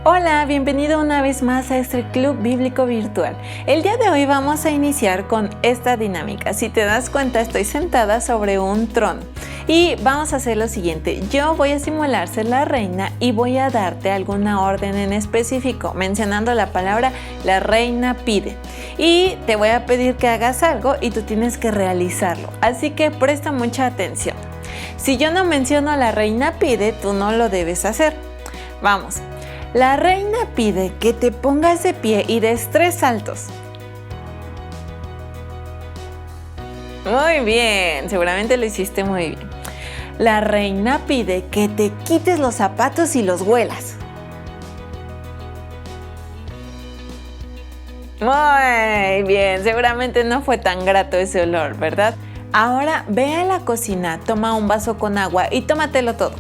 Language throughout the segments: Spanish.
Hola, bienvenido una vez más a este Club Bíblico Virtual. El día de hoy vamos a iniciar con esta dinámica. Si te das cuenta, estoy sentada sobre un trono y vamos a hacer lo siguiente. Yo voy a simular ser la reina y voy a darte alguna orden en específico, mencionando la palabra la reina pide. Y te voy a pedir que hagas algo y tú tienes que realizarlo. Así que presta mucha atención. Si yo no menciono la reina pide, tú no lo debes hacer. Vamos. La reina pide que te pongas de pie y des 3 saltos. Muy bien, seguramente lo hiciste muy bien. La reina pide que te quites los zapatos y los huelas. Muy bien, seguramente no fue tan grato ese olor, ¿verdad? Ahora ve a la cocina, toma un vaso con agua y tómatelo todo.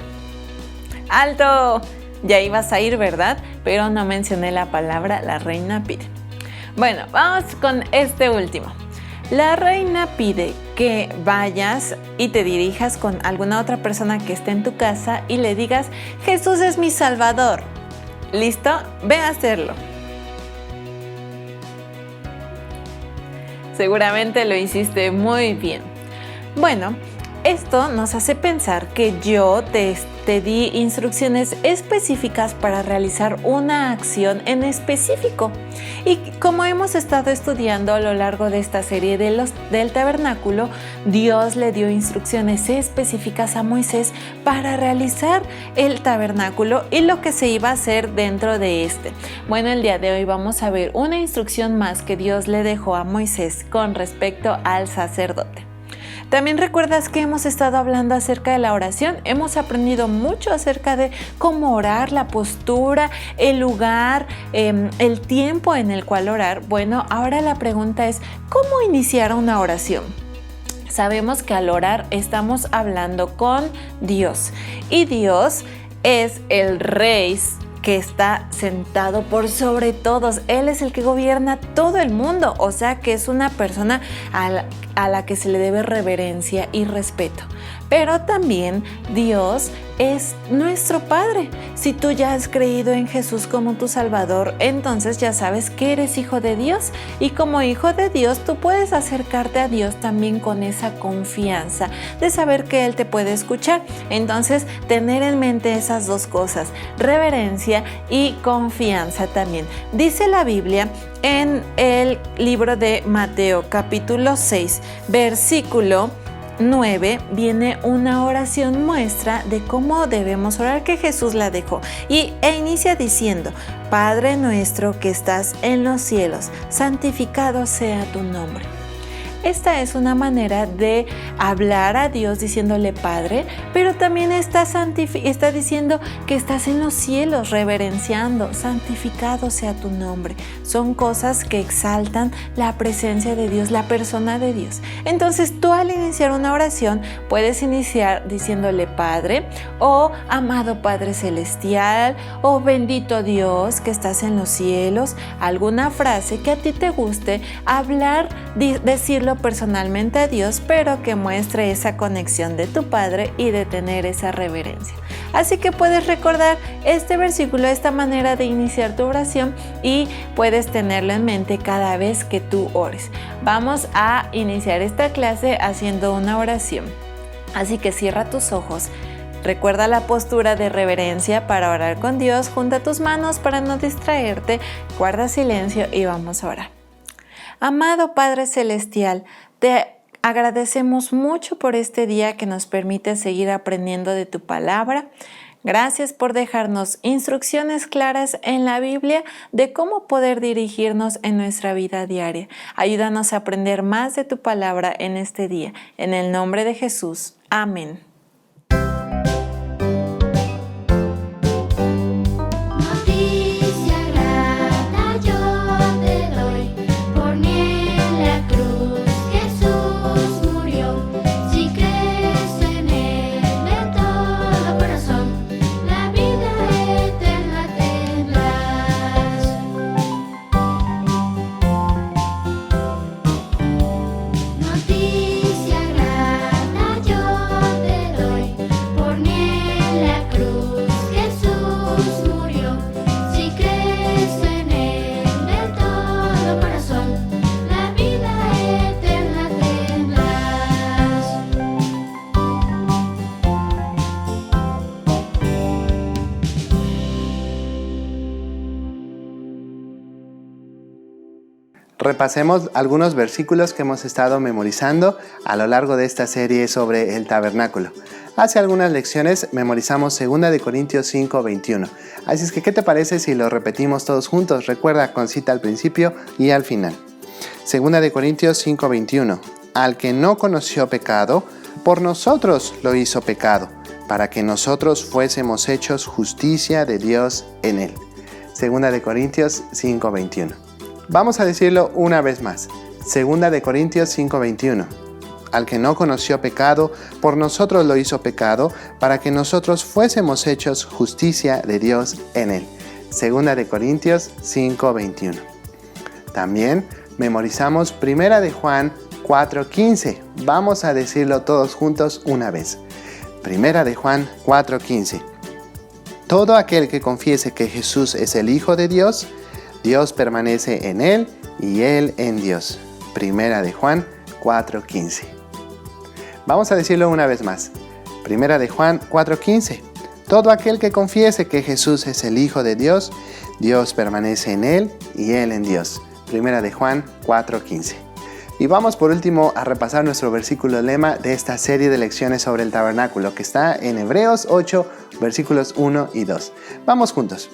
¡Alto! Ya ibas a ir, ¿verdad? Pero no mencioné la palabra la reina pide. Bueno, vamos con este último. La reina pide que vayas y te dirijas con alguna otra persona que esté en tu casa y le digas, Jesús es mi Salvador. ¿Listo? Ve a hacerlo. Seguramente lo hiciste muy bien. Bueno, esto nos hace pensar que yo te di instrucciones específicas para realizar una acción en específico. Y como hemos estado estudiando a lo largo de esta serie del tabernáculo, Dios le dio instrucciones específicas a Moisés para realizar el tabernáculo y lo que se iba a hacer dentro de este. Bueno, el día de hoy vamos a ver una instrucción más que Dios le dejó a Moisés con respecto al sacerdote. También recuerdas que hemos estado hablando acerca de la oración. Hemos aprendido mucho acerca de cómo orar, la postura, el lugar, el tiempo en el cual orar. Bueno, ahora la pregunta es, ¿cómo iniciar una oración? Sabemos que al orar estamos hablando con Dios y Dios es el Rey que está sentado por sobre todos. Él es el que gobierna todo el mundo, o sea que es una persona a la que se le debe reverencia y respeto. Pero también Dios es nuestro Padre. Si tú ya has creído en Jesús como tu Salvador, entonces ya sabes que eres hijo de Dios. Y como hijo de Dios, tú puedes acercarte a Dios también con esa confianza de saber que Él te puede escuchar. Entonces, tener en mente esas dos cosas, reverencia y confianza también. Dice la Biblia en el libro de Mateo, capítulo 6, versículo 9, viene una oración muestra de cómo debemos orar que Jesús la dejó e inicia diciendo, Padre nuestro que estás en los cielos, santificado sea tu nombre. Esta es una manera de hablar a Dios diciéndole Padre, pero también está diciendo que estás en los cielos, reverenciando, santificado sea tu nombre. Son cosas que exaltan la presencia de Dios, la persona de Dios. Entonces tú al iniciar una oración puedes iniciar diciéndole Padre o amado Padre Celestial o bendito Dios que estás en los cielos, alguna frase que a ti te guste, hablar, decirlo personalmente a Dios, pero que muestre esa conexión de tu Padre y de tener esa reverencia. Así que puedes recordar este versículo, esta manera de iniciar tu oración y puedes tenerlo en mente cada vez que tú ores. Vamos a iniciar esta clase haciendo una oración. Así que cierra tus ojos. Recuerda la postura de reverencia para orar con Dios. Junta tus manos para no distraerte. Guarda silencio y vamos a orar. Amado Padre Celestial, te agradecemos mucho por este día que nos permite seguir aprendiendo de tu palabra. Gracias por dejarnos instrucciones claras en la Biblia de cómo poder dirigirnos en nuestra vida diaria. Ayúdanos a aprender más de tu palabra en este día. En el nombre de Jesús. Amén. Noticia grata yo te Repasemos algunos versículos que hemos estado memorizando a lo largo de esta serie sobre el tabernáculo. Hace algunas lecciones memorizamos 2 Corintios 5:21. Así es que, ¿qué te parece si lo repetimos todos juntos? Recuerda, con cita al principio y al final. 2 Corintios 5:21. Al que no conoció pecado, por nosotros lo hizo pecado, para que nosotros fuésemos hechos justicia de Dios en él. 2 Corintios 5:21. Vamos a decirlo una vez más. 2 Corintios 5:21. Al que no conoció pecado, por nosotros lo hizo pecado, para que nosotros fuésemos hechos justicia de Dios en él. 2 Corintios 5:21. También memorizamos 1 Juan 4:15. Vamos a decirlo todos juntos una vez. 1 Juan 4:15. Todo aquel que confiese que Jesús es el Hijo de Dios, Dios permanece en él y él en Dios. 1 Juan 4:15. Vamos a decirlo una vez más. 1 Juan 4:15. Todo aquel que confiese que Jesús es el Hijo de Dios, Dios permanece en él y él en Dios. 1 Juan 4:15. Y vamos por último a repasar nuestro versículo lema de esta serie de lecciones sobre el tabernáculo, que está en Hebreos 8, versículos 1 y 2. Vamos juntos.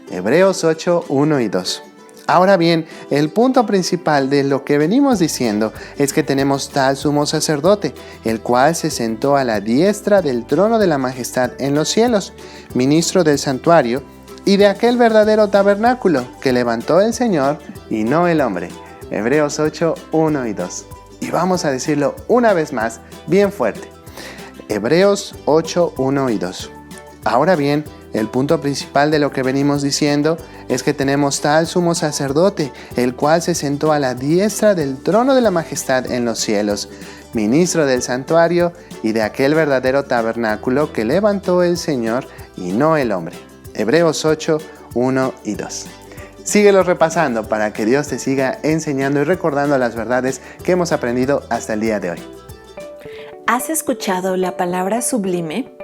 Hebreos 8, 1 y 2. Ahora bien, el punto principal de lo que venimos diciendo es que tenemos tal sumo sacerdote, el cual se sentó a la diestra del trono de la majestad en los cielos, ministro del santuario y de aquel verdadero tabernáculo que levantó el Señor y no el hombre. Hebreos 8, 1 y 2. Y vamos a decirlo una vez más, bien fuerte. Hebreos 8, 1 y 2. Ahora bien, el punto principal de lo que venimos diciendo es que tenemos tal sumo sacerdote, el cual se sentó a la diestra del trono de la majestad en los cielos, ministro del santuario y de aquel verdadero tabernáculo que levantó el Señor y no el hombre. Hebreos 8, 1 y 2. Síguelo repasando para que Dios te siga enseñando y recordando las verdades que hemos aprendido hasta el día de hoy. ¿Has escuchado la palabra sublime?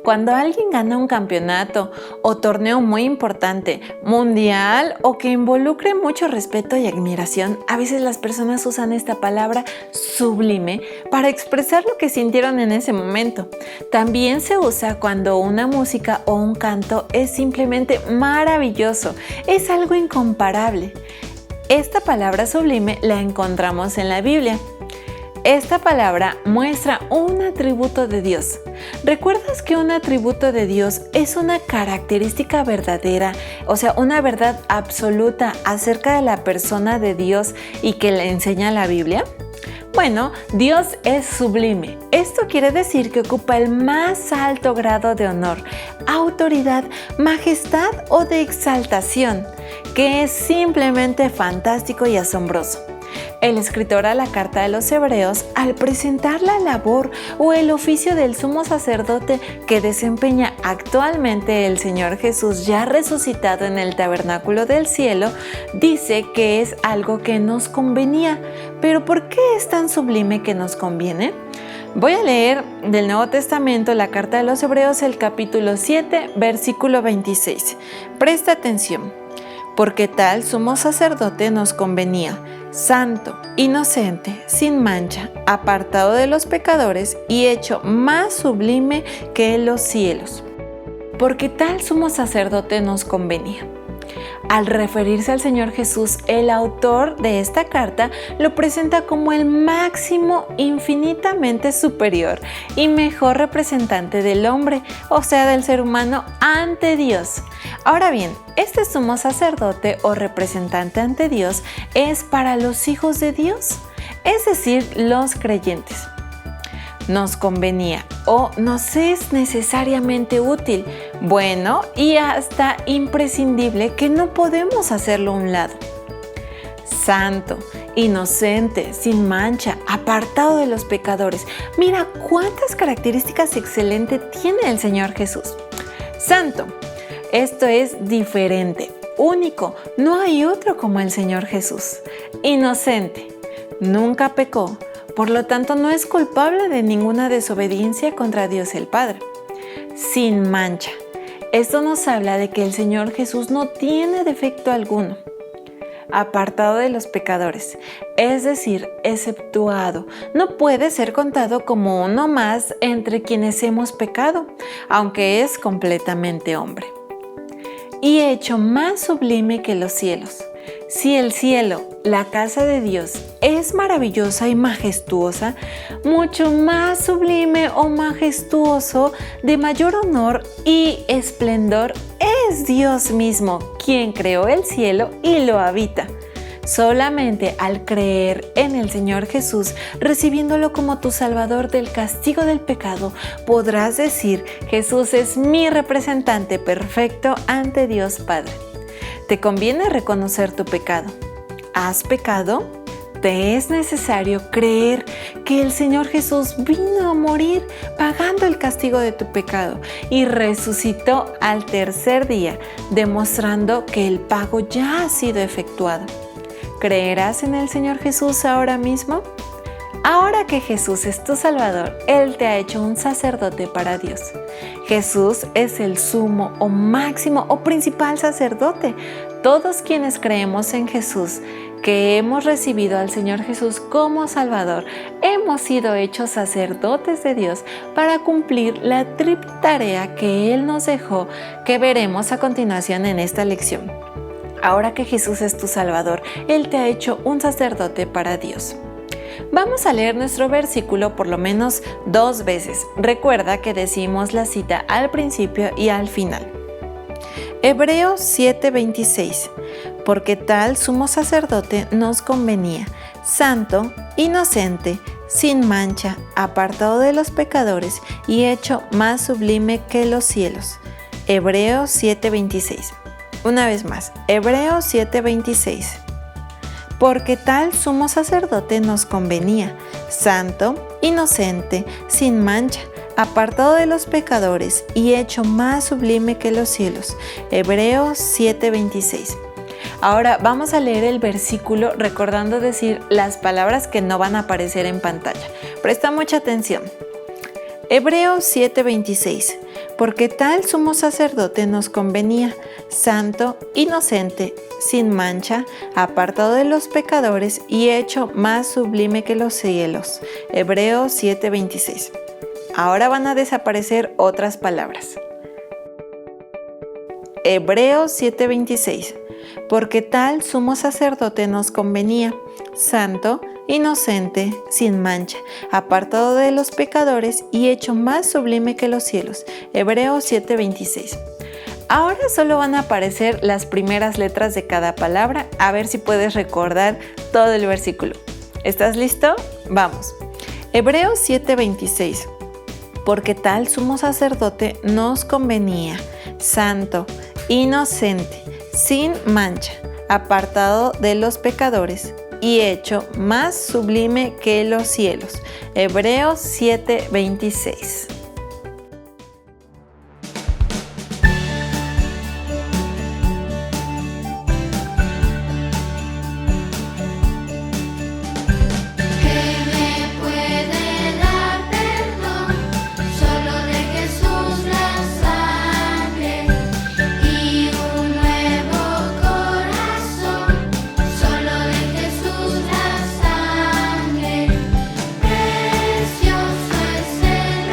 Cuando alguien gana un campeonato o torneo muy importante, mundial o que involucre mucho respeto y admiración, a veces las personas usan esta palabra sublime para expresar lo que sintieron en ese momento. También se usa cuando una música o un canto es simplemente maravilloso, es algo incomparable. Esta palabra sublime la encontramos en la Biblia. Esta palabra muestra un atributo de Dios. ¿Recuerdas que un atributo de Dios es una característica verdadera, o sea, una verdad absoluta acerca de la persona de Dios y que le enseña la Biblia? Bueno, Dios es sublime. Esto quiere decir que ocupa el más alto grado de honor, autoridad, majestad o de exaltación, que es simplemente fantástico y asombroso. El escritor a la carta de los Hebreos, al presentar la labor o el oficio del sumo sacerdote que desempeña actualmente el Señor Jesús ya resucitado en el tabernáculo del cielo, dice que es algo que nos convenía. ¿Pero por qué es tan sublime que nos conviene? Voy a leer del Nuevo Testamento la carta de los Hebreos, el capítulo 7, versículo 26. Presta atención. Porque tal sumo sacerdote nos convenía, santo, inocente, sin mancha, apartado de los pecadores y hecho más sublime que los cielos. Porque tal sumo sacerdote nos convenía. Al referirse al Señor Jesús, el autor de esta carta lo presenta como el máximo, infinitamente superior y mejor representante del hombre, o sea, del ser humano ante Dios. Ahora bien, este sumo sacerdote o representante ante Dios es para los hijos de Dios, es decir, los creyentes. Nos convenía o nos es necesariamente útil, bueno y hasta imprescindible que no podemos hacerlo a un lado. Santo, inocente, sin mancha, apartado de los pecadores. Mira cuántas características excelentes tiene el Señor Jesús. Santo, esto es diferente, único, no hay otro como el Señor Jesús. Inocente, nunca pecó. Por lo tanto, no es culpable de ninguna desobediencia contra Dios el Padre. Sin mancha. Esto nos habla de que el Señor Jesús no tiene defecto alguno. apartado de los pecadores, es decir, exceptuado. No puede ser contado como uno más entre quienes hemos pecado, aunque es completamente hombre. Y hecho más sublime que los cielos. Si el cielo, la casa de Dios, es maravillosa y majestuosa, mucho más sublime o majestuoso, de mayor honor y esplendor, es Dios mismo, quien creó el cielo y lo habita. Solamente al creer en el Señor Jesús, recibiéndolo como tu Salvador del castigo del pecado, podrás decir: Jesús es mi representante perfecto ante Dios Padre. Te conviene reconocer tu pecado. ¿Has pecado? Te es necesario creer que el Señor Jesús vino a morir pagando el castigo de tu pecado y resucitó al tercer día, demostrando que el pago ya ha sido efectuado. ¿Creerás en el Señor Jesús ahora mismo? Ahora que Jesús es tu Salvador, Él te ha hecho un sacerdote para Dios. Jesús es el sumo o máximo o principal sacerdote. Todos quienes creemos en Jesús, que hemos recibido al Señor Jesús como Salvador, hemos sido hechos sacerdotes de Dios para cumplir la triple tarea que Él nos dejó, que veremos a continuación en esta lección. Ahora que Jesús es tu Salvador, Él te ha hecho un sacerdote para Dios. Vamos a leer nuestro versículo por lo menos 2 veces. Recuerda que decimos la cita al principio y al final. Hebreos 7:26. Porque tal sumo sacerdote nos convenía, santo, inocente, sin mancha, apartado de los pecadores y hecho más sublime que los cielos. Hebreos 7:26. Una vez más, Hebreos 7:26. Porque tal sumo sacerdote nos convenía, santo, inocente, sin mancha, apartado de los pecadores y hecho más sublime que los cielos. Hebreos 7:26. Ahora vamos a leer el versículo recordando decir las palabras que no van a aparecer en pantalla. Presta mucha atención. Hebreos 7:26. Porque tal sumo sacerdote nos convenía, santo, inocente, sin mancha, apartado de los pecadores y hecho más sublime que los cielos. Hebreos 7:26. Ahora van a desaparecer otras palabras. Hebreos 7:26. Porque tal sumo sacerdote nos convenía, santo, inocente, sin mancha, apartado de los pecadores y hecho más sublime que los cielos. Hebreos 7:26. Ahora solo van a aparecer las primeras letras de cada palabra, a ver si puedes recordar todo el versículo. ¿Estás listo? Vamos. Hebreos 7:26. Porque tal sumo sacerdote nos convenía, santo, inocente, sin mancha, apartado de los pecadores y hecho más sublime que los cielos. Hebreos 7:26. Precioso es el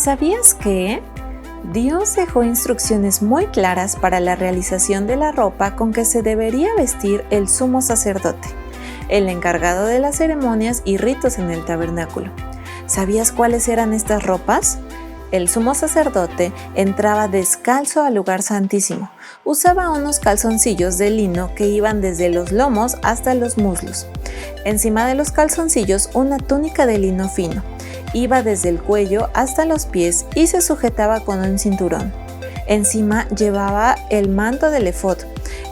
¿Sabías que Dios dejó instrucciones muy claras para la realización de la ropa con que se debería vestir el sumo sacerdote, el encargado de las ceremonias y ritos en el tabernáculo? ¿Sabías cuáles eran estas ropas? El sumo sacerdote entraba descalzo al lugar santísimo. Usaba unos calzoncillos de lino que iban desde los lomos hasta los muslos. Encima de los calzoncillos, una túnica de lino fino. Iba desde el cuello hasta los pies y se sujetaba con un cinturón. Encima llevaba el manto del efod.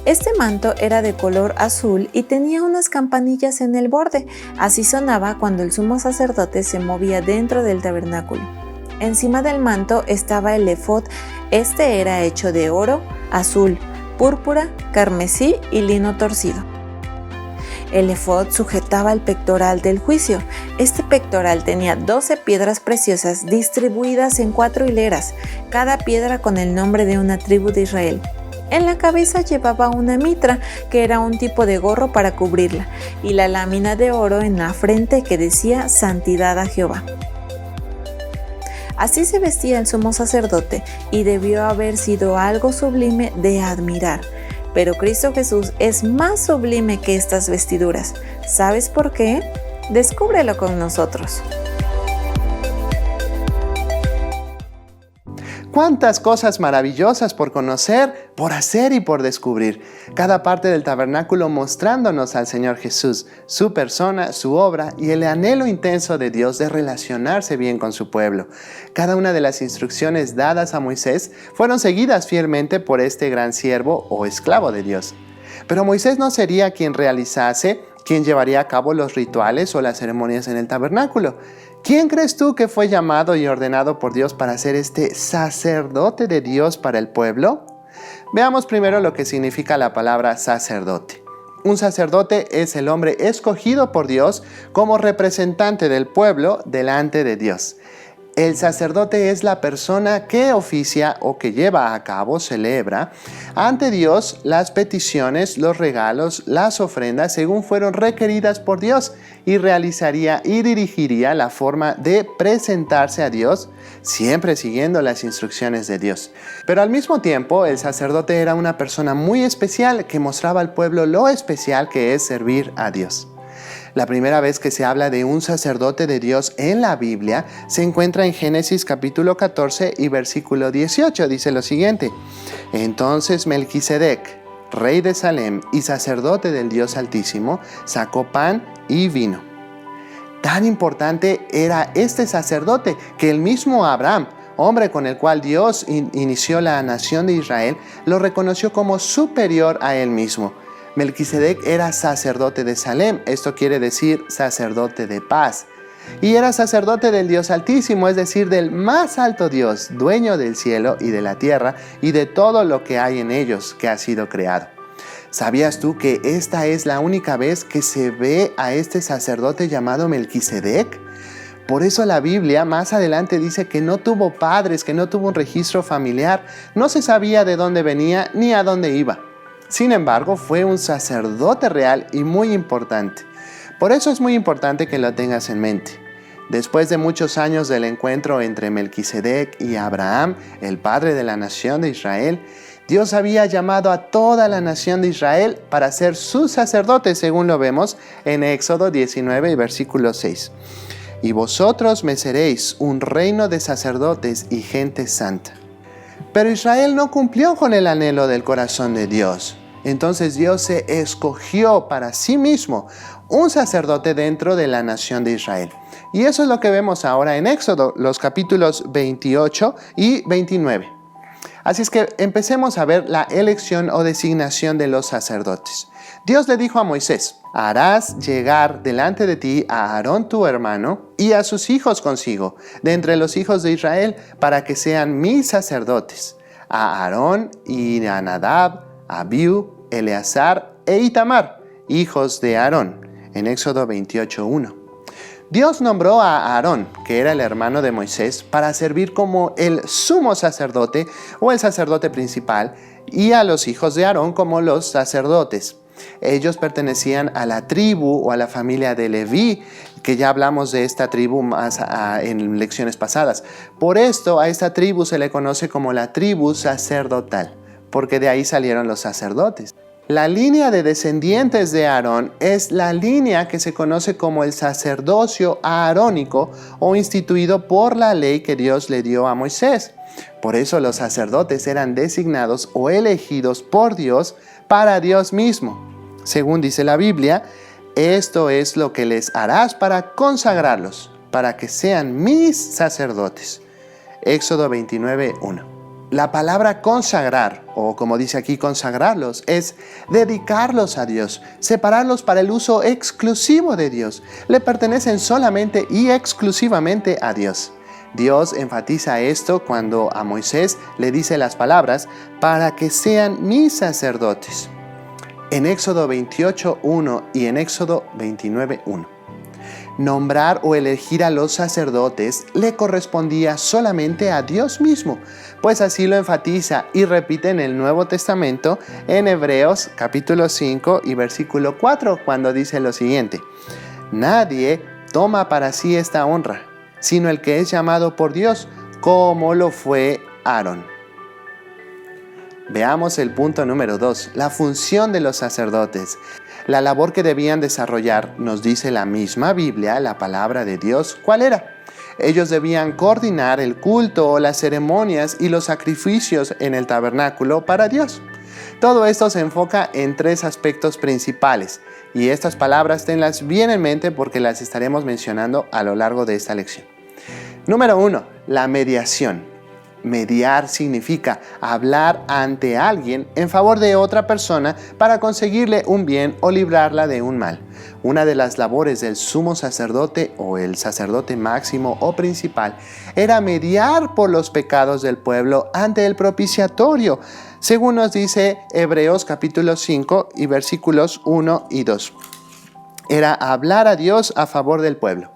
Este manto era de color azul y tenía unas campanillas en el borde. Así sonaba cuando el sumo sacerdote se movía dentro del tabernáculo. Encima del manto estaba el efod. Este era hecho de oro, azul, púrpura, carmesí y lino torcido. El efod sujetaba el pectoral del juicio. Este pectoral tenía 12 piedras preciosas distribuidas en 4 hileras, cada piedra con el nombre de una tribu de Israel. En la cabeza llevaba una mitra, que era un tipo de gorro para cubrirla, y la lámina de oro en la frente que decía Santidad a Jehová. Así se vestía el sumo sacerdote y debió haber sido algo sublime de admirar. Pero Cristo Jesús es más sublime que estas vestiduras. ¿Sabes por qué? Descúbrelo con nosotros. ¡Cuántas cosas maravillosas por conocer, por hacer y por descubrir! Cada parte del tabernáculo mostrándonos al Señor Jesús, su persona, su obra y el anhelo intenso de Dios de relacionarse bien con su pueblo. Cada una de las instrucciones dadas a Moisés fueron seguidas fielmente por este gran siervo o esclavo de Dios. Pero Moisés no sería quien llevaría a cabo los rituales o las ceremonias en el tabernáculo. ¿Quién crees tú que fue llamado y ordenado por Dios para ser este sacerdote de Dios para el pueblo? Veamos primero lo que significa la palabra sacerdote. Un sacerdote es el hombre escogido por Dios como representante del pueblo delante de Dios. El sacerdote es la persona que oficia o que lleva a cabo, celebra ante Dios las peticiones, los regalos, las ofrendas según fueron requeridas por Dios y realizaría y dirigiría la forma de presentarse a Dios, siempre siguiendo las instrucciones de Dios. Pero al mismo tiempo, el sacerdote era una persona muy especial que mostraba al pueblo lo especial que es servir a Dios. La primera vez que se habla de un sacerdote de Dios en la Biblia se encuentra en Génesis capítulo 14 y versículo 18. Dice lo siguiente: Entonces Melquisedec, rey de Salem y sacerdote del Dios Altísimo, sacó pan y vino. Tan importante era este sacerdote que el mismo Abraham, hombre con el cual Dios inició la nación de Israel, lo reconoció como superior a él mismo. Melquisedec era sacerdote de Salem, esto quiere decir sacerdote de paz. Y era sacerdote del Dios Altísimo, es decir, del más alto Dios, dueño del cielo y de la tierra y de todo lo que hay en ellos que ha sido creado. ¿Sabías tú que esta es la única vez que se ve a este sacerdote llamado Melquisedec? Por eso la Biblia más adelante dice que no tuvo padres, que no tuvo un registro familiar, no se sabía de dónde venía ni a dónde iba. Sin embargo, fue un sacerdote real y muy importante. Por eso es muy importante que lo tengas en mente. Después de muchos años del encuentro entre Melquisedec y Abraham, el padre de la nación de Israel, Dios había llamado a toda la nación de Israel para ser sus sacerdotes, según lo vemos en Éxodo 19 y versículo 6. Y vosotros me seréis un reino de sacerdotes y gente santa. Pero Israel no cumplió con el anhelo del corazón de Dios. Entonces Dios se escogió para sí mismo un sacerdote dentro de la nación de Israel. Y eso es lo que vemos ahora en Éxodo, los capítulos 28 y 29. Así es que empecemos a ver la elección o designación de los sacerdotes. Dios le dijo a Moisés: harás llegar delante de ti a Aarón tu hermano y a sus hijos consigo, de entre los hijos de Israel, para que sean mis sacerdotes, a Aarón y a Nadab, Abiú, Eleazar e Itamar, hijos de Aarón, en Éxodo 28:1. Dios nombró a Aarón, que era el hermano de Moisés, para servir como el sumo sacerdote o el sacerdote principal, y a los hijos de Aarón como los sacerdotes. Ellos pertenecían a la tribu o a la familia de Leví, que ya hablamos de esta tribu más en lecciones pasadas. Por esto a esta tribu se le conoce como la tribu sacerdotal, porque de ahí salieron los sacerdotes. La línea de descendientes de Aarón es la línea que se conoce como el sacerdocio aarónico o instituido por la ley que Dios le dio a Moisés. Por eso los sacerdotes eran designados o elegidos por Dios para Dios mismo. Según dice la Biblia, esto es lo que les harás para consagrarlos, para que sean mis sacerdotes. Éxodo 29:1. La palabra consagrar, o como dice aquí consagrarlos, es dedicarlos a Dios, separarlos para el uso exclusivo de Dios. Le pertenecen solamente y exclusivamente a Dios. Dios enfatiza esto cuando a Moisés le dice las palabras, para que sean mis sacerdotes. En Éxodo 28:1 y en Éxodo 29:1. Nombrar o elegir a los sacerdotes le correspondía solamente a Dios mismo, pues así lo enfatiza y repite en el Nuevo Testamento en Hebreos capítulo 5 y versículo 4, cuando dice lo siguiente: nadie toma para sí esta honra, sino el que es llamado por Dios, como lo fue Aarón. Veamos el punto número 2, la función de los sacerdotes. La labor que debían desarrollar, nos dice la misma Biblia, la palabra de Dios, ¿cuál era? Ellos debían coordinar el culto, las ceremonias y los sacrificios en el tabernáculo para Dios. Todo esto se enfoca en 3 aspectos principales, y estas palabras tenlas bien en mente porque las estaremos mencionando a lo largo de esta lección. Número 1, la mediación. Mediar significa hablar ante alguien en favor de otra persona para conseguirle un bien o librarla de un mal. Una de las labores del sumo sacerdote o el sacerdote máximo o principal era mediar por los pecados del pueblo ante el propiciatorio, según nos dice Hebreos capítulo 5 y versículos 1 y 2. Era hablar a Dios a favor del pueblo.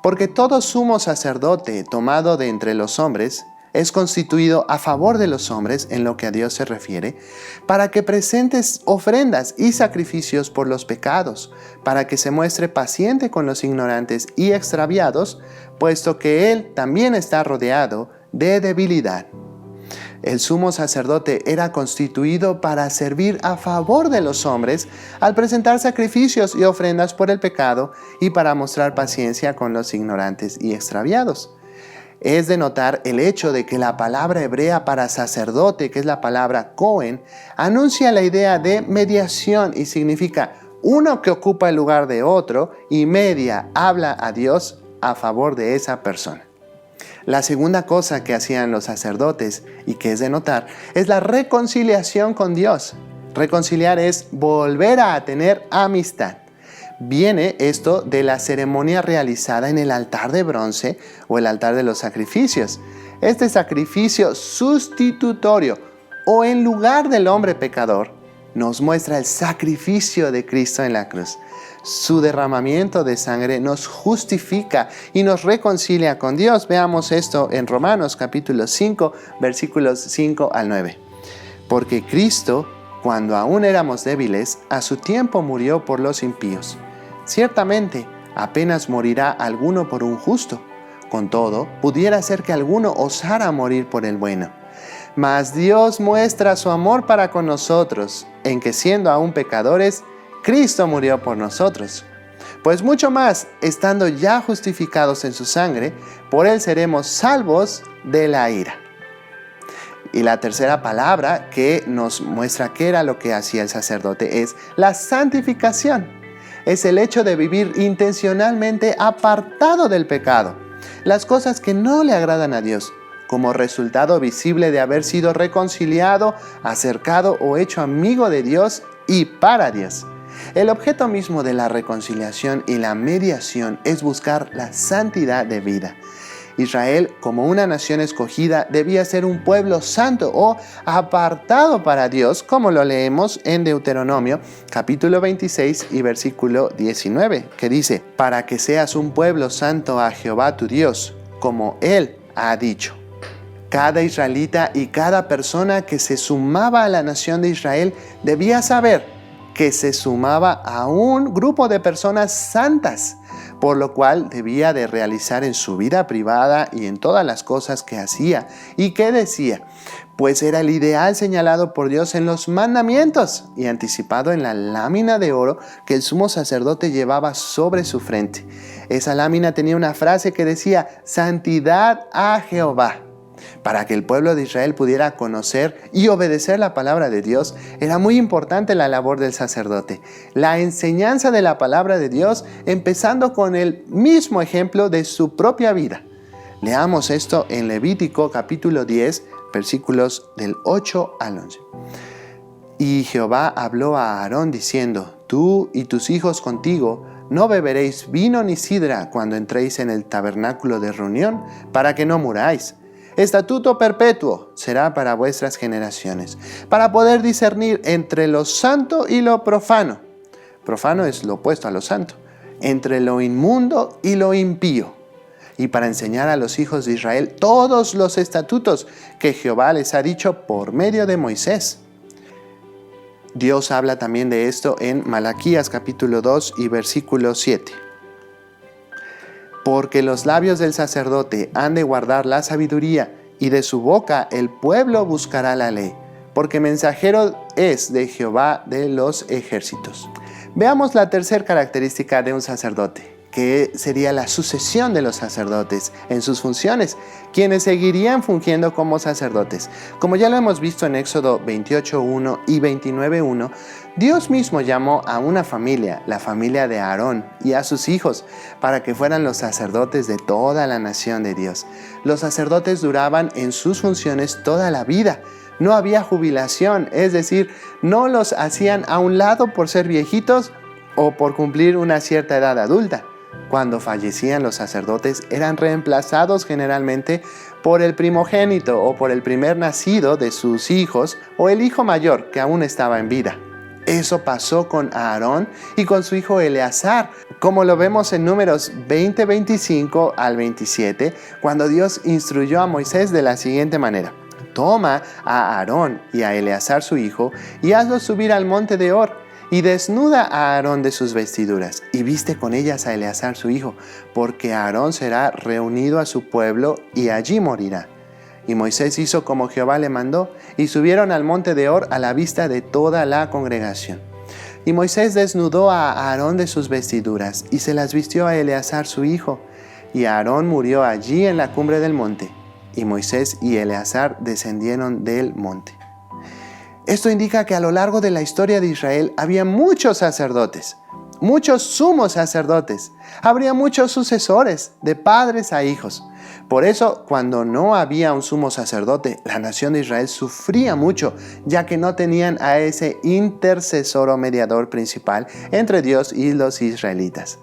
Porque todo sumo sacerdote tomado de entre los hombres es constituido a favor de los hombres en lo que a Dios se refiere, para que presentes ofrendas y sacrificios por los pecados, para que se muestre paciente con los ignorantes y extraviados, puesto que Él también está rodeado de debilidad. El sumo sacerdote era constituido para servir a favor de los hombres al presentar sacrificios y ofrendas por el pecado y para mostrar paciencia con los ignorantes y extraviados. Es de notar el hecho de que la palabra hebrea para sacerdote, que es la palabra Cohen, anuncia la idea de mediación y significa uno que ocupa el lugar de otro y media, habla a Dios a favor de esa persona. La segunda cosa que hacían los sacerdotes y que es de notar es la reconciliación con Dios. Reconciliar es volver a tener amistad. Viene esto de la ceremonia realizada en el altar de bronce o el altar de los sacrificios. Este sacrificio sustitutorio o en lugar del hombre pecador nos muestra el sacrificio de Cristo en la cruz. Su derramamiento de sangre nos justifica y nos reconcilia con Dios. Veamos esto en Romanos capítulo 5, versículos 5 al 9. Porque Cristo, cuando aún éramos débiles, a su tiempo murió por los impíos. Ciertamente, apenas morirá alguno por un justo. Con todo, pudiera ser que alguno osara morir por el bueno. Mas Dios muestra su amor para con nosotros, en que siendo aún pecadores, Cristo murió por nosotros. Pues mucho más, estando ya justificados en su sangre, por él seremos salvos de la ira. Y la tercera palabra que nos muestra qué era lo que hacía el sacerdote es la santificación. Es el hecho de vivir intencionalmente apartado del pecado, las cosas que no le agradan a Dios, como resultado visible de haber sido reconciliado, acercado o hecho amigo de Dios y para Dios. El objeto mismo de la reconciliación y la mediación es buscar la santidad de vida. Israel, como una nación escogida, debía ser un pueblo santo o apartado para Dios, como lo leemos en Deuteronomio, capítulo 26 y versículo 19, que dice: para que seas un pueblo santo a Jehová tu Dios, como Él ha dicho. Cada israelita y cada persona que se sumaba a la nación de Israel debía saber que se sumaba a un grupo de personas santas, por lo cual debía de realizar en su vida privada y en todas las cosas que hacía. ¿Y qué decía? Pues era el ideal señalado por Dios en los mandamientos y anticipado en la lámina de oro que el sumo sacerdote llevaba sobre su frente. Esa lámina tenía una frase que decía: santidad a Jehová. Para que el pueblo de Israel pudiera conocer y obedecer la palabra de Dios, era muy importante la labor del sacerdote. La enseñanza de la palabra de Dios, empezando con el mismo ejemplo de su propia vida. Leamos esto en Levítico capítulo 10, versículos del 8 al 11. Y Jehová habló a Aarón diciendo: tú y tus hijos contigo no beberéis vino ni sidra cuando entréis en el tabernáculo de reunión, para que no muráis. Estatuto perpetuo será para vuestras generaciones, para poder discernir entre lo santo y lo profano. Profano es lo opuesto a lo santo. Entre lo inmundo y lo impío. Y para enseñar a los hijos de Israel todos los estatutos que Jehová les ha dicho por medio de Moisés. Dios habla también de esto en Malaquías capítulo 2 y versículo 7. Porque los labios del sacerdote han de guardar la sabiduría, y de su boca el pueblo buscará la ley, porque mensajero es de Jehová de los ejércitos. Veamos la tercera característica de un sacerdote, que sería la sucesión de los sacerdotes en sus funciones, quienes seguirían fungiendo como sacerdotes. Como ya lo hemos visto en Éxodo 28:1 y 29:1, Dios mismo llamó a una familia, la familia de Aarón, y a sus hijos, para que fueran los sacerdotes de toda la nación de Dios. Los sacerdotes duraban en sus funciones toda la vida. No había jubilación, es decir, no los hacían a un lado por ser viejitos o por cumplir una cierta edad adulta. Cuando fallecían los sacerdotes, eran reemplazados generalmente por el primogénito o por el primer nacido de sus hijos o el hijo mayor que aún estaba en vida. Eso pasó con Aarón y con su hijo Eleazar, como lo vemos en Números 20:25 al 27, cuando Dios instruyó a Moisés de la siguiente manera: toma a Aarón y a Eleazar su hijo y hazlos subir al monte de Hor, y desnuda a Aarón de sus vestiduras, y viste con ellas a Eleazar su hijo, porque Aarón será reunido a su pueblo y allí morirá. Y Moisés hizo como Jehová le mandó, y subieron al monte de Hor a la vista de toda la congregación. Y Moisés desnudó a Aarón de sus vestiduras, y se las vistió a Eleazar su hijo. Y Aarón murió allí en la cumbre del monte, y Moisés y Eleazar descendieron del monte. Esto indica que a lo largo de la historia de Israel había muchos sacerdotes, muchos sumos sacerdotes, habría muchos sucesores, de padres a hijos. Por eso, cuando no había un sumo sacerdote, la nación de Israel sufría mucho, ya que no tenían a ese intercesor o mediador principal entre Dios y los israelitas.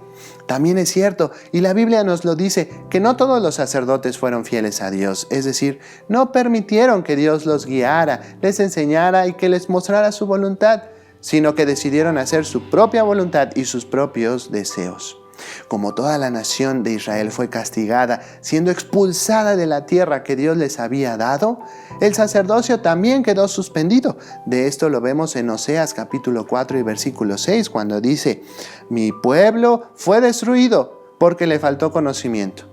También es cierto, y la Biblia nos lo dice, que no todos los sacerdotes fueron fieles a Dios, es decir, no permitieron que Dios los guiara, les enseñara y que les mostrara su voluntad, sino que decidieron hacer su propia voluntad y sus propios deseos. Como toda la nación de Israel fue castigada, siendo expulsada de la tierra que Dios les había dado, el sacerdocio también quedó suspendido. De esto lo vemos en Oseas capítulo 4 y versículo 6, cuando dice: mi pueblo fue destruido porque le faltó conocimiento.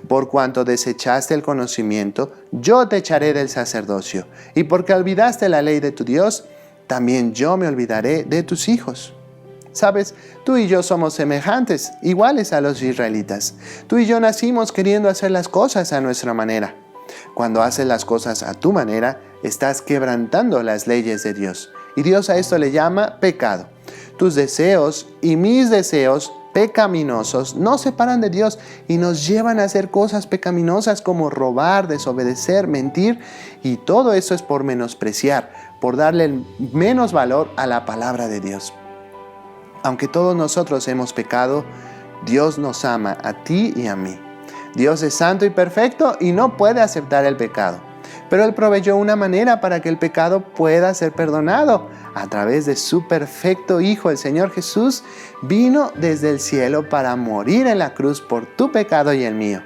Por cuanto desechaste el conocimiento, yo te echaré del sacerdocio, y porque olvidaste la ley de tu Dios, también yo me olvidaré de tus hijos. Sabes, tú y yo somos semejantes, iguales a los israelitas. Tú y yo nacimos queriendo hacer las cosas a nuestra manera. Cuando haces las cosas a tu manera, estás quebrantando las leyes de Dios. Y Dios a esto le llama pecado. Tus deseos y mis deseos pecaminosos nos separan de Dios y nos llevan a hacer cosas pecaminosas como robar, desobedecer, mentir. Y todo eso es por menospreciar, por darle menos valor a la palabra de Dios. Aunque todos nosotros hemos pecado, Dios nos ama a ti y a mí. Dios es santo y perfecto y no puede aceptar el pecado. Pero Él proveyó una manera para que el pecado pueda ser perdonado. A través de su perfecto Hijo, el Señor Jesús, vino desde el cielo para morir en la cruz por tu pecado y el mío.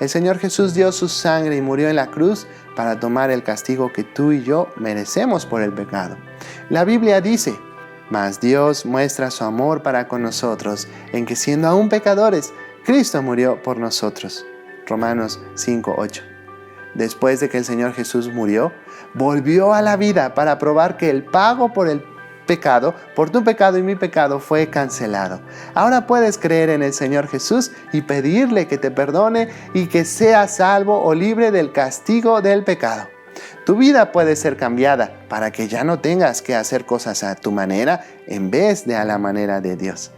El Señor Jesús dio su sangre y murió en la cruz para tomar el castigo que tú y yo merecemos por el pecado. La Biblia dice: Mas Dios muestra su amor para con nosotros, en que siendo aún pecadores, Cristo murió por nosotros. Romanos 5:8. Después de que el Señor Jesús murió, volvió a la vida para probar que el pago por el pecado, por tu pecado y mi pecado, fue cancelado. Ahora puedes creer en el Señor Jesús y pedirle que te perdone y que seas salvo o libre del castigo del pecado. Tu vida puede ser cambiada para que ya no tengas que hacer cosas a tu manera en vez de a la manera de Dios.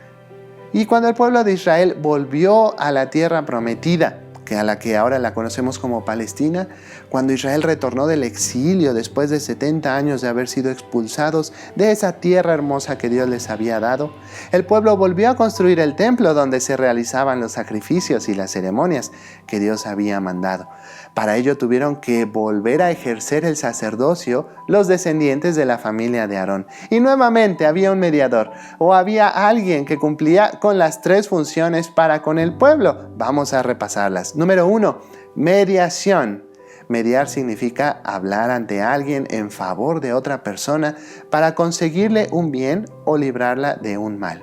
Y cuando el pueblo de Israel volvió a la tierra prometida, a la que ahora la conocemos como Palestina, cuando Israel retornó del exilio después de 70 años de haber sido expulsados de esa tierra hermosa que Dios les había dado, el pueblo volvió a construir el templo donde se realizaban los sacrificios y las ceremonias que Dios había mandado. Para ello tuvieron que volver a ejercer el sacerdocio los descendientes de la familia de Aarón. Y nuevamente había un mediador o había alguien que cumplía con las 3 funciones para con el pueblo. Vamos a repasarlas. Número 1, mediación. Mediar significa hablar ante alguien en favor de otra persona para conseguirle un bien o librarla de un mal.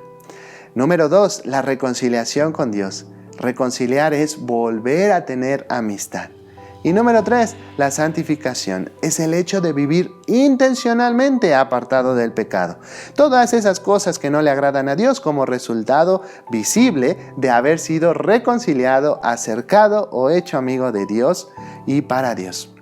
Número 2, la reconciliación con Dios. Reconciliar es volver a tener amistad. Y número 3, la santificación. Es el hecho de vivir intencionalmente apartado del pecado. Todas esas cosas que no le agradan a Dios como resultado visible de haber sido reconciliado, acercado o hecho amigo de Dios y para Dios.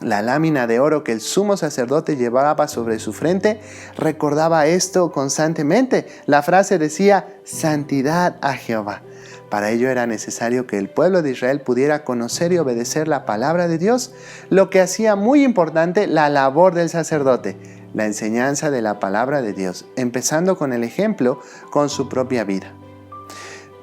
La lámina de oro que el sumo sacerdote llevaba sobre su frente recordaba esto constantemente. La frase decía, santidad a Jehová. Para ello era necesario que el pueblo de Israel pudiera conocer y obedecer la palabra de Dios, lo que hacía muy importante la labor del sacerdote, la enseñanza de la palabra de Dios, empezando con el ejemplo con su propia vida.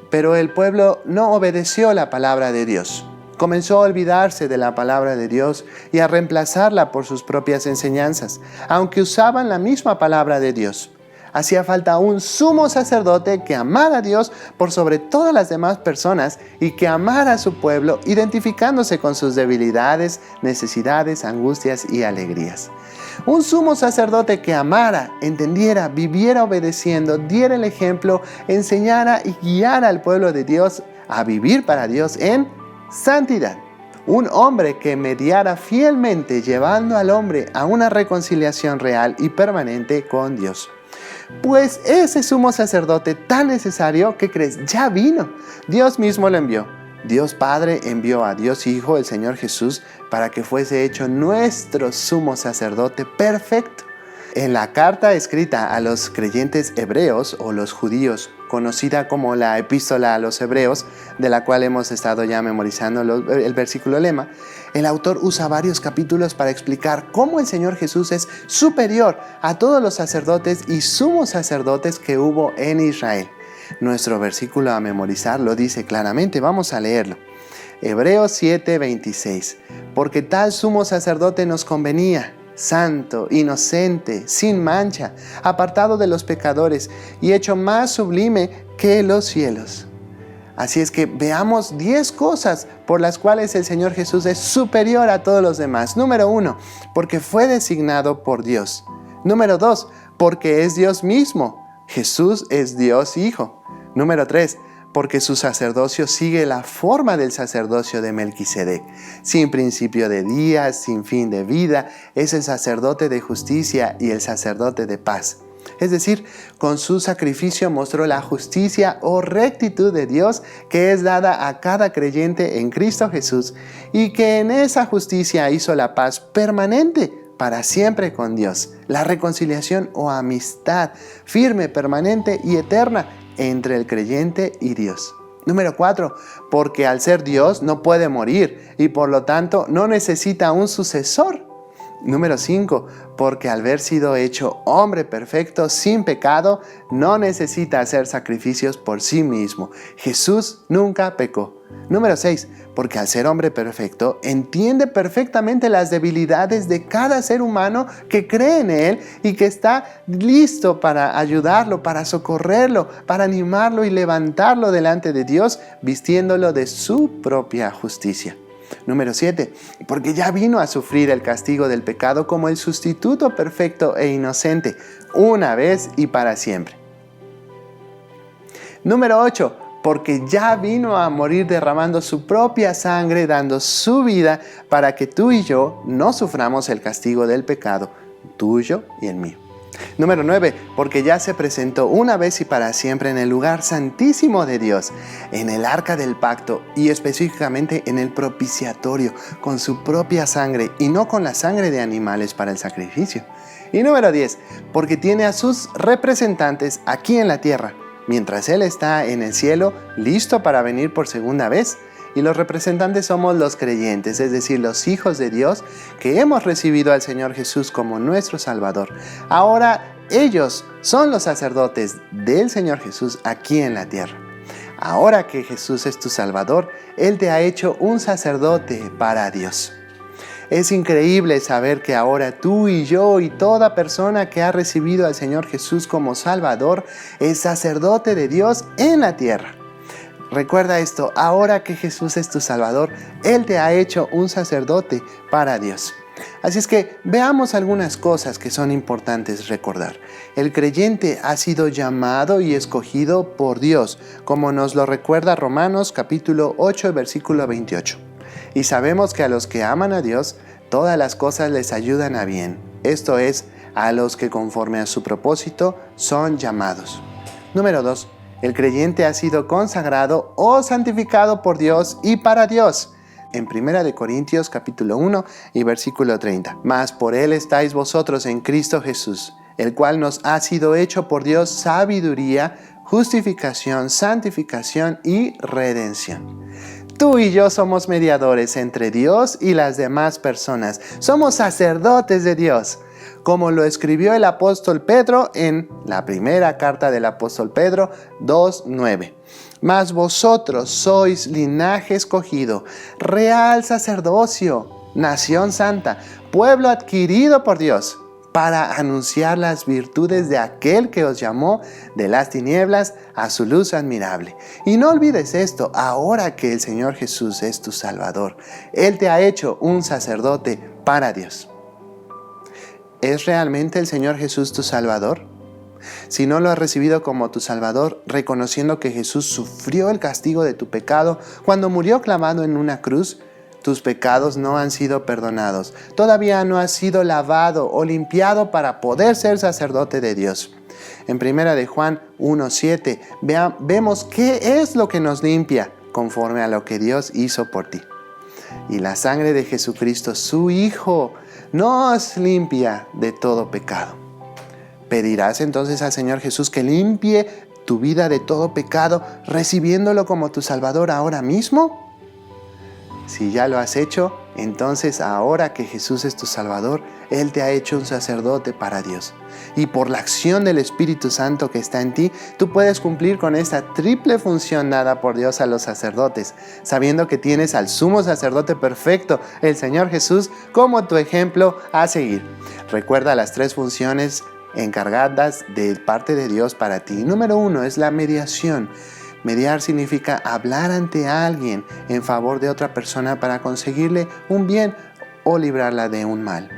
Pero el pueblo no obedeció la palabra de Dios. Comenzó a olvidarse de la palabra de Dios y a reemplazarla por sus propias enseñanzas, aunque usaban la misma palabra de Dios. Hacía falta un sumo sacerdote que amara a Dios por sobre todas las demás personas y que amara a su pueblo identificándose con sus debilidades, necesidades, angustias y alegrías. Un sumo sacerdote que amara, entendiera, viviera obedeciendo, diera el ejemplo, enseñara y guiara al pueblo de Dios a vivir para Dios en santidad. Un hombre que mediara fielmente llevando al hombre a una reconciliación real y permanente con Dios. Pues ese sumo sacerdote tan necesario, ¿qué crees? Ya vino. Dios mismo lo envió. Dios Padre envió a Dios Hijo, el Señor Jesús, para que fuese hecho nuestro sumo sacerdote perfecto. En la carta escrita a los creyentes hebreos o los judíos, conocida como la Epístola a los Hebreos, de la cual hemos estado ya memorizando el versículo lema, el autor usa varios capítulos para explicar cómo el Señor Jesús es superior a todos los sacerdotes y sumos sacerdotes que hubo en Israel. Nuestro versículo a memorizar lo dice claramente, vamos a leerlo. Hebreos 7:26. Porque tal sumo sacerdote nos convenía, santo, inocente, sin mancha, apartado de los pecadores y hecho más sublime que los cielos. Así es que veamos 10 cosas por las cuales el Señor Jesús es superior a todos los demás. Número 1, porque fue designado por Dios. Número 2, porque es Dios mismo. Jesús es Dios Hijo. Número 3, porque su sacerdocio sigue la forma del sacerdocio de Melquisedec. Sin principio de días, sin fin de vida, es el sacerdote de justicia y el sacerdote de paz. Es decir, con su sacrificio mostró la justicia o rectitud de Dios que es dada a cada creyente en Cristo Jesús y que en esa justicia hizo la paz permanente para siempre con Dios, la reconciliación o amistad firme, permanente y eterna entre el creyente y Dios. Número 4, porque al ser Dios no puede morir y por lo tanto no necesita un sucesor. Número 5, porque al haber sido hecho hombre perfecto, sin pecado, no necesita hacer sacrificios por sí mismo. Jesús nunca pecó. Número 6, porque al ser hombre perfecto, entiende perfectamente las debilidades de cada ser humano que cree en Él y que está listo para ayudarlo, para socorrerlo, para animarlo y levantarlo delante de Dios, vistiéndolo de su propia justicia. Número 7, porque ya vino a sufrir el castigo del pecado como el sustituto perfecto e inocente, una vez y para siempre. Número 8, porque ya vino a morir derramando su propia sangre, dando su vida para que tú y yo no suframos el castigo del pecado, tuyo y el mío. Número 9, porque ya se presentó una vez y para siempre en el lugar santísimo de Dios, en el arca del pacto y específicamente en el propiciatorio, con su propia sangre y no con la sangre de animales para el sacrificio. Y número 10, porque tiene a sus representantes aquí en la tierra, mientras Él está en el cielo, listo para venir por segunda vez. Y los representantes somos los creyentes, es decir, los hijos de Dios que hemos recibido al Señor Jesús como nuestro Salvador. Ahora ellos son los sacerdotes del Señor Jesús aquí en la tierra. Ahora que Jesús es tu Salvador, Él te ha hecho un sacerdote para Dios. Es increíble saber que ahora tú y yo y toda persona que ha recibido al Señor Jesús como Salvador es sacerdote de Dios en la tierra. Recuerda esto, ahora que Jesús es tu Salvador, Él te ha hecho un sacerdote para Dios. Así es que veamos algunas cosas que son importantes recordar. El creyente ha sido llamado y escogido por Dios, como nos lo recuerda Romanos capítulo 8, versículo 28. Y sabemos que a los que aman a Dios, todas las cosas les ayudan a bien. Esto es, a los que conforme a su propósito son llamados. Número 2. El creyente ha sido consagrado o santificado por Dios y para Dios. En 1 Corintios capítulo 1 y versículo 30. Mas por Él estáis vosotros en Cristo Jesús, el cual nos ha sido hecho por Dios sabiduría, justificación, santificación y redención. Tú y yo somos mediadores entre Dios y las demás personas. Somos sacerdotes de Dios. Como lo escribió el apóstol Pedro en la primera carta del apóstol Pedro 2:9. Mas vosotros sois linaje escogido, real sacerdocio, nación santa, pueblo adquirido por Dios, para anunciar las virtudes de aquel que os llamó de las tinieblas a su luz admirable. Y no olvides esto, ahora que el Señor Jesús es tu Salvador, Él te ha hecho un sacerdote para Dios. ¿Es realmente el Señor Jesús tu Salvador? Si no lo has recibido como tu Salvador, reconociendo que Jesús sufrió el castigo de tu pecado cuando murió clavado en una cruz, tus pecados no han sido perdonados. Todavía no has sido lavado o limpiado para poder ser sacerdote de Dios. En 1 de Juan 1:7 vemos qué es lo que nos limpia conforme a lo que Dios hizo por ti. Y la sangre de Jesucristo, su Hijo, nos limpia de todo pecado. ¿Pedirás entonces al Señor Jesús que limpie tu vida de todo pecado, recibiéndolo como tu Salvador ahora mismo? Si ya lo has hecho, entonces ahora que Jesús es tu Salvador, Él te ha hecho un sacerdote para Dios. Y por la acción del Espíritu Santo que está en ti, tú puedes cumplir con esta triple función dada por Dios a los sacerdotes, sabiendo que tienes al sumo sacerdote perfecto, el Señor Jesús, como tu ejemplo a seguir. Recuerda las tres funciones encargadas de parte de Dios para ti. Número 1 es la mediación. Mediar significa hablar ante alguien en favor de otra persona para conseguirle un bien o librarla de un mal.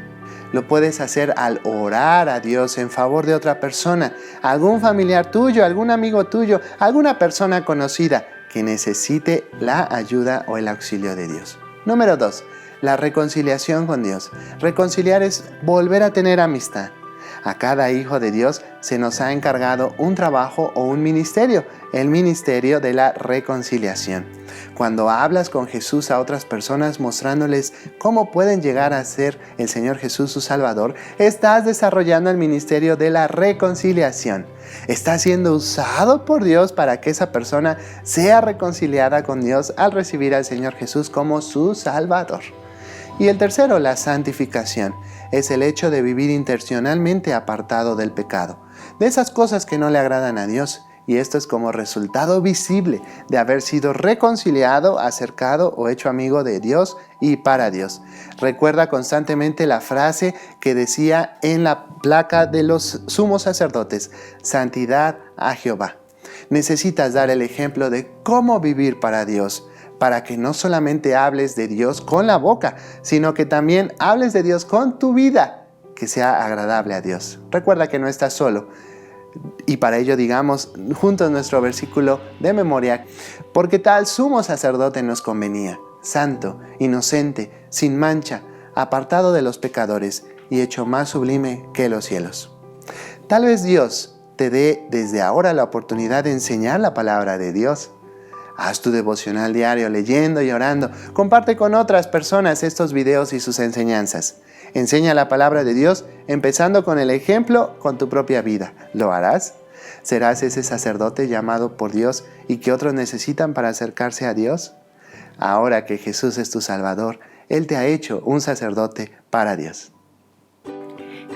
Lo puedes hacer al orar a Dios en favor de otra persona, algún familiar tuyo, algún amigo tuyo, alguna persona conocida que necesite la ayuda o el auxilio de Dios. Número 2, la reconciliación con Dios. Reconciliar es volver a tener amistad. A cada hijo de Dios se nos ha encargado un trabajo o un ministerio, el ministerio de la reconciliación. Cuando hablas con Jesús a otras personas mostrándoles cómo pueden llegar a ser el Señor Jesús su Salvador, estás desarrollando el ministerio de la reconciliación. Estás siendo usado por Dios para que esa persona sea reconciliada con Dios al recibir al Señor Jesús como su Salvador. Y el tercero, la santificación, es el hecho de vivir intencionalmente apartado del pecado, de esas cosas que no le agradan a Dios. Y esto es como resultado visible de haber sido reconciliado, acercado o hecho amigo de Dios y para Dios. Recuerda constantemente la frase que decía en la placa de los sumos sacerdotes: santidad a Jehová. Necesitas dar el ejemplo de cómo vivir para Dios, para que no solamente hables de Dios con la boca, sino que también hables de Dios con tu vida, que sea agradable a Dios. Recuerda que no estás solo. Y para ello digamos juntos nuestro versículo de memoria: porque tal sumo sacerdote nos convenía, santo, inocente, sin mancha, apartado de los pecadores y hecho más sublime que los cielos. Tal vez Dios te dé desde ahora la oportunidad de enseñar la palabra de Dios. Haz tu devocional diario leyendo y orando. Comparte con otras personas estos videos y sus enseñanzas. Enseña la palabra de Dios empezando con el ejemplo con tu propia vida. ¿Lo harás? ¿Serás ese sacerdote llamado por Dios y que otros necesitan para acercarse a Dios? Ahora que Jesús es tu Salvador, Él te ha hecho un sacerdote para Dios.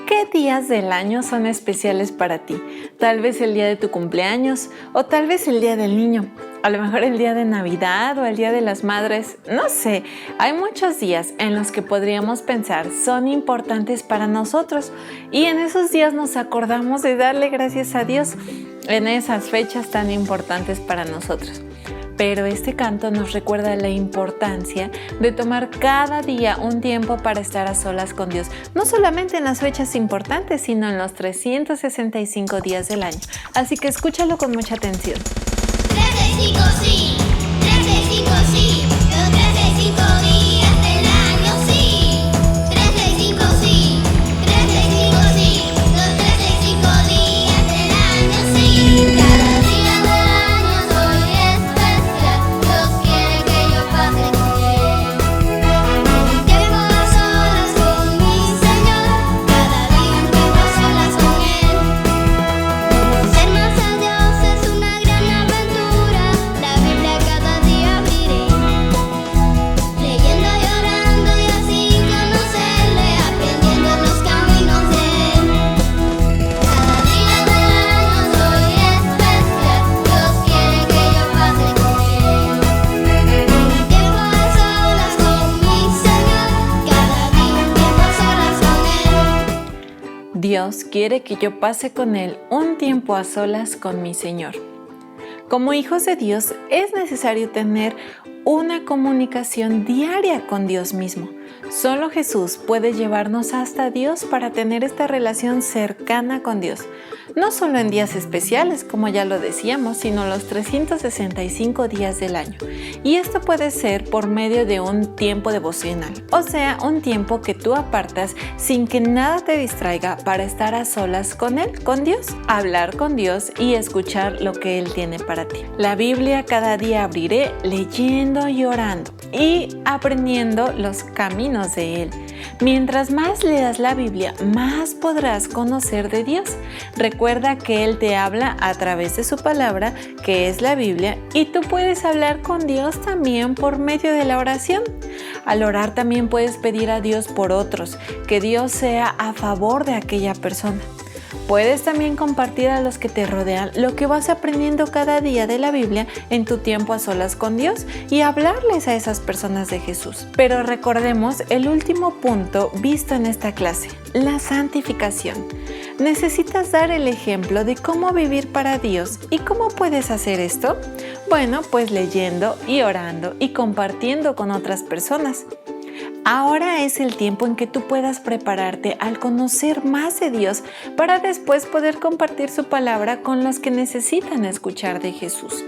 ¿Qué días del año son especiales para ti? Tal vez el día de tu cumpleaños o tal vez el día del niño. A lo mejor el día de Navidad o el día de las madres. No sé, hay muchos días en los que podríamos pensar son importantes para nosotros y en esos días nos acordamos de darle gracias a Dios en esas fechas tan importantes para nosotros. Pero este canto nos recuerda la importancia de tomar cada día un tiempo para estar a solas con Dios, no solamente en las fechas importantes, sino en los 365 días del año. Así que escúchalo con mucha atención. 365 sí, 365 sí, los 365 días del año sí. 365 sí, 365 sí, los 365 días del año sí. Cada día del año soy especial, Dios quiere que yo pase con Él. Tiempo a solas con mi Señor, cada día un tiempo a solas con Él. Ser más a Dios es una gran aventura, la Biblia cada día abriré, leyendo y orando y así conocerle, aprendiendo los caminos de Él. Cada día del año soy especial, Dios quiere que yo pase con Él. Tiempo a solas con mi Señor, cada día un tiempo a solas con Él. Dios quiere que yo pase con Él un tiempo a solas con mi Señor. Como hijos de Dios es necesario tener una comunicación diaria con Dios mismo. Solo Jesús puede llevarnos hasta Dios para tener esta relación cercana con Dios. No solo en días especiales, como ya lo decíamos, sino los 365 días del año. Y esto puede ser por medio de un tiempo devocional, o sea, un tiempo que tú apartas sin que nada te distraiga para estar a solas con Él, con Dios, hablar con Dios y escuchar lo que Él tiene para ti. La Biblia cada día abriré leyendo y orando y aprendiendo los caminos de Él. Mientras más leas la Biblia, más podrás conocer de Dios. Recuerda que Él te habla a través de su palabra, que es la Biblia, y tú puedes hablar con Dios también por medio de la oración. Al orar también puedes pedir a Dios por otros, que Dios sea a favor de aquella persona. Puedes también compartir a los que te rodean lo que vas aprendiendo cada día de la Biblia en tu tiempo a solas con Dios y hablarles a esas personas de Jesús. Pero recordemos el último punto visto en esta clase, la santificación. ¿Necesitas dar el ejemplo de cómo vivir para Dios y cómo puedes hacer esto? Bueno, pues leyendo y orando y compartiendo con otras personas. Ahora es el tiempo en que tú puedas prepararte al conocer más de Dios para después poder compartir su palabra con los que necesitan escuchar de Jesús.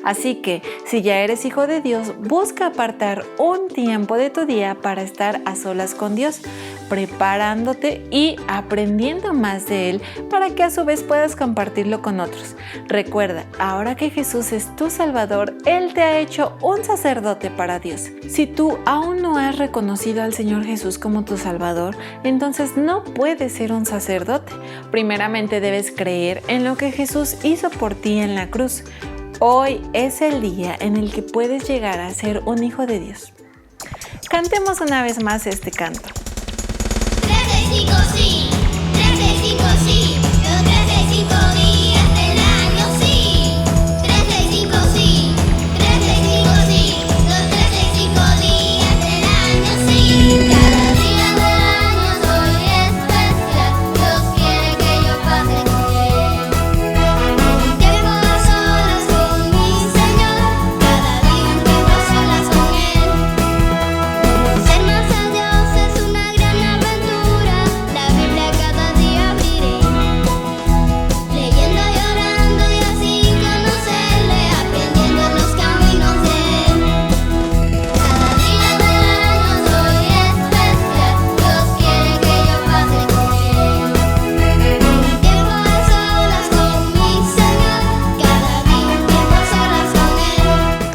Así que, si ya eres hijo de Dios, busca apartar un tiempo de tu día para estar a solas con Dios, preparándote y aprendiendo más de Él para que a su vez puedas compartirlo con otros. Recuerda, ahora que Jesús es tu Salvador, Él te ha hecho un sacerdote para Dios. Si tú aún no has reconocido al Señor Jesús como tu Salvador, entonces no puedes ser un sacerdote. Primeramente debes creer en lo que Jesús hizo por ti en la cruz. Hoy es el día en el que puedes llegar a ser un hijo de Dios. Cantemos una vez más este canto. 365 sí, 365 sí, los 365 días del año sí. 365 sí, 365 sí, los 365 días del año sí. Cada día del año soy especial, Dios quiere que yo pase con Él. Tiempo a solas con mi Señor, cada día un tiempo a solas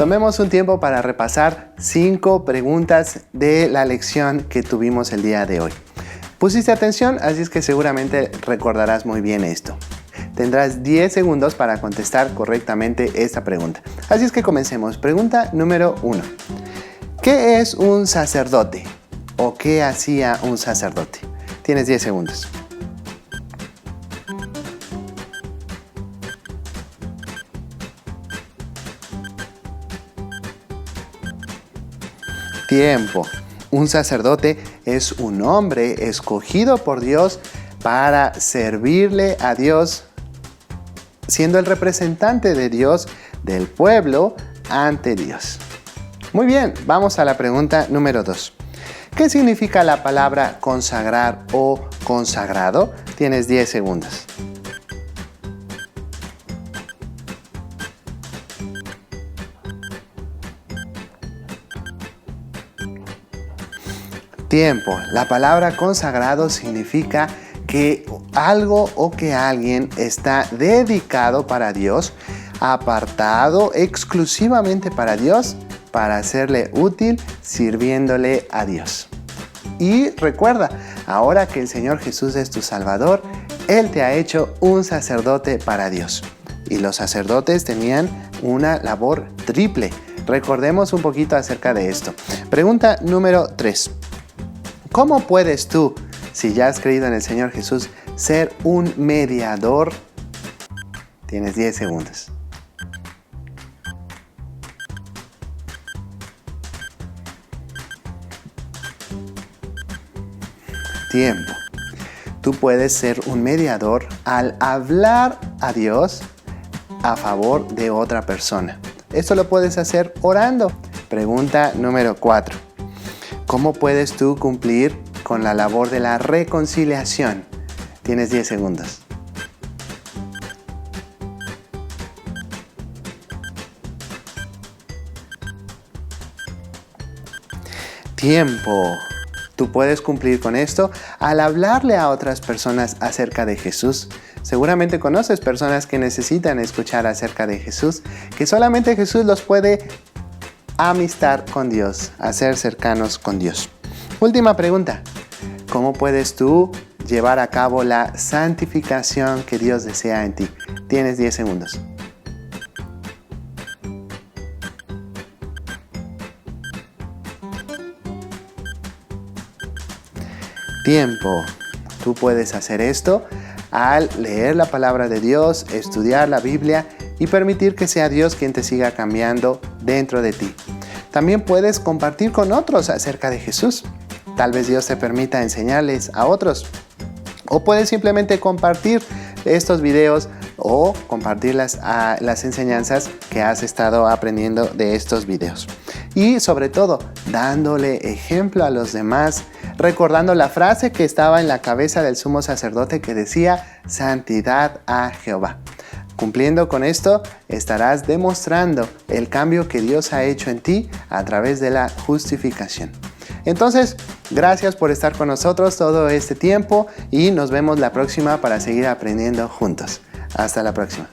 tomemos un tiempo para repasar 5 preguntas de la lección que tuvimos el día de hoy. Pusiste atención, así es que seguramente recordarás muy bien esto. Tendrás 10 segundos para contestar correctamente esta pregunta. Así es que comencemos. Pregunta número 1. ¿Qué es un sacerdote? ¿O qué hacía un sacerdote? Tienes 10 segundos. Tiempo. Un sacerdote es un hombre escogido por Dios para servirle a Dios, siendo el representante de Dios del pueblo ante Dios. Muy bien, vamos a la pregunta número 2. ¿Qué significa la palabra consagrar o consagrado? Tienes 10 segundos. Tiempo. La palabra consagrado significa que algo o que alguien está dedicado para Dios, apartado exclusivamente para Dios, para serle útil, sirviéndole a Dios. Y recuerda, ahora que el Señor Jesús es tu Salvador, Él te ha hecho un sacerdote para Dios. Y los sacerdotes tenían una labor triple. Recordemos un poquito acerca de esto. Pregunta número 3. ¿Cómo puedes tú, si ya has creído en el Señor Jesús, ser un mediador? Tienes 10 segundos. Tiempo. Tú puedes ser un mediador al hablar a Dios a favor de otra persona. Esto lo puedes hacer orando. Pregunta número 4. ¿Cómo puedes tú cumplir con la labor de la reconciliación? Tienes 10 segundos. Tiempo. Tú puedes cumplir con esto al hablarle a otras personas acerca de Jesús. Seguramente conoces personas que necesitan escuchar acerca de Jesús, que solamente Jesús los puede amistar con Dios, hacer cercanos con Dios. Última pregunta. ¿Cómo puedes tú llevar a cabo la santificación que Dios desea en ti? Tienes 10 segundos. Tiempo. Tú puedes hacer esto al leer la palabra de Dios, estudiar la Biblia y permitir que sea Dios quien te siga cambiando dentro de ti. También puedes compartir con otros acerca de Jesús. Tal vez Dios te permita enseñarles a otros. O puedes simplemente compartir estos videos o compartir las enseñanzas que has estado aprendiendo de estos videos. Y sobre todo, dándole ejemplo a los demás, recordando la frase que estaba en la cabeza del sumo sacerdote que decía, santidad a Jehová. Cumpliendo con esto, estarás demostrando el cambio que Dios ha hecho en ti a través de la justificación. Entonces, gracias por estar con nosotros todo este tiempo y nos vemos la próxima para seguir aprendiendo juntos. Hasta la próxima.